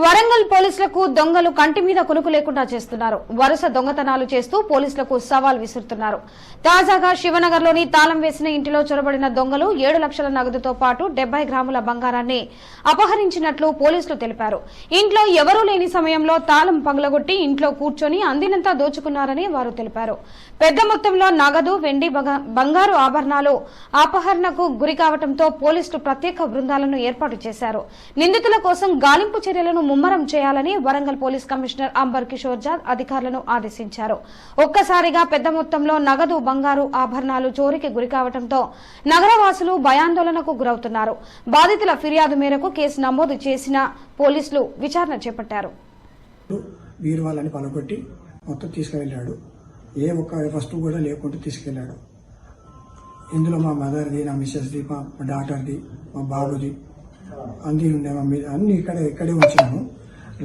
వరంగల్ పోలీసులకు దొంగలు కంటి మీద కునుకు లేకుండా చేస్తున్నారు. వరుస దొంగతనాలు చేస్తూ పోలీసులకు సవాల్ విసురుతున్నారు. తాజాగా శివనగర్లోని తాళం వేసిన ఇంటిలో చొరబడిన దొంగలు 7 లక్షల నగదుతో పాటు 70 గ్రాముల బంగారాన్ని అపహరించినట్లు పోలీసులు తెలిపారు. ఇంట్లో ఎవరూ లేని సమయంలో తాళం పగలగొట్టి ఇంట్లో కూర్చొని అందినంతా దోచుకున్నారని వారు తెలిపారు. పెద్ద మొత్తంలో నగదు, వెండి, బంగారు ఆభరణాలు అపహరణకు గురి కావడంతో పోలీసులు ప్రత్యేక బృందాలను ఏర్పాటు చేశారు. నిందితుల కోసం గాలింపు చర్యలను ముమ్మరం చేయాలని వరంగల్ పోలీస్ కమిషనర్ అంబర్ కిషోర్ జాద్ అధికారులను ఆదేశించారు. ఒక్కసారిగా పెద్ద మొత్తంలో నగదు, బంగారు ఆభరణాలు చోరీకి గురికావడంతో నగరవాసులు భయాందోళనకు గురవుతున్నారు. బాధితుల ఫిర్యాదు మేరకు కేసు నమోదు చేసిన పోలీసులు విచారణ చేపట్టారు. వీరువాళ్ళని పలగొట్టి మొత్తం తీసుకువెళ్ళాడు. ఏ ఒక్క వస్తువు కూడా లేకుండా తీసుకెళ్లాడు. ఇందులో మా మదర్ది, నా మిస్సెస్ది, మా డాటర్ది, మా బాబుది అన్నీ ఉండే. అన్ని ఇక్కడే ఉంచినాము.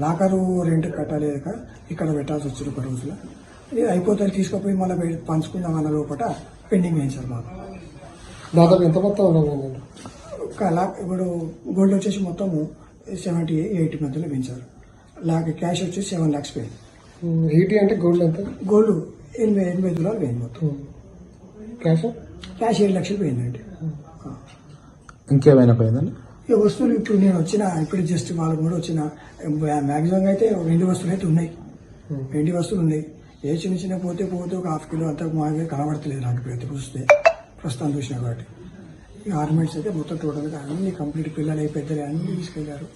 లాకరు రెంట్ కట్టలేక ఇక్కడ పెట్టాల్సి వచ్చింది. ఒక రోజులో ఇది అయిపోతే తీసుకుపోయి మళ్ళీ పంచుకుందాం అన్న లోపల పెండింగ్ వేయించారు. మాకు దాదాపు ఎంత మొత్తం ఇప్పుడు గోల్డ్ వచ్చేసి మొత్తము 70-80 మధ్యలో పెంచారు. క్యాష్ వచ్చేసి 7 lakhs పోయింది. 80 అంటే గోల్డ్ ఎంత? గోల్డ్ 80 తులాలు పోయింది మొత్తం. క్యాష్ 7 లక్షలు పోయిందండి. ఇంకేమైనా పోయిందండి? ఈ వస్తువులు ఇప్పుడు నేను ఇప్పుడు జస్ట్ వాళ్ళకు కూడా వచ్చిన మ్యాక్సిమం అయితే 2 వస్తువులు అయితే ఉన్నాయి. 2 వస్తువులు ఉన్నాయి. ఏ చిన్న పోతే ఒక 1/2 కిలో అంతా మాకే కనబడతలేదు నాకు ఇప్పుడు చూస్తే, ప్రస్తుతం చూసినా కాబట్టి. ఈ ఆర్నమెంట్స్ అయితే మొత్తం టోటల్గా అన్ని కంప్లీట్, పిల్లలు పెద్దలు అన్ని తీసుకెళ్లారు.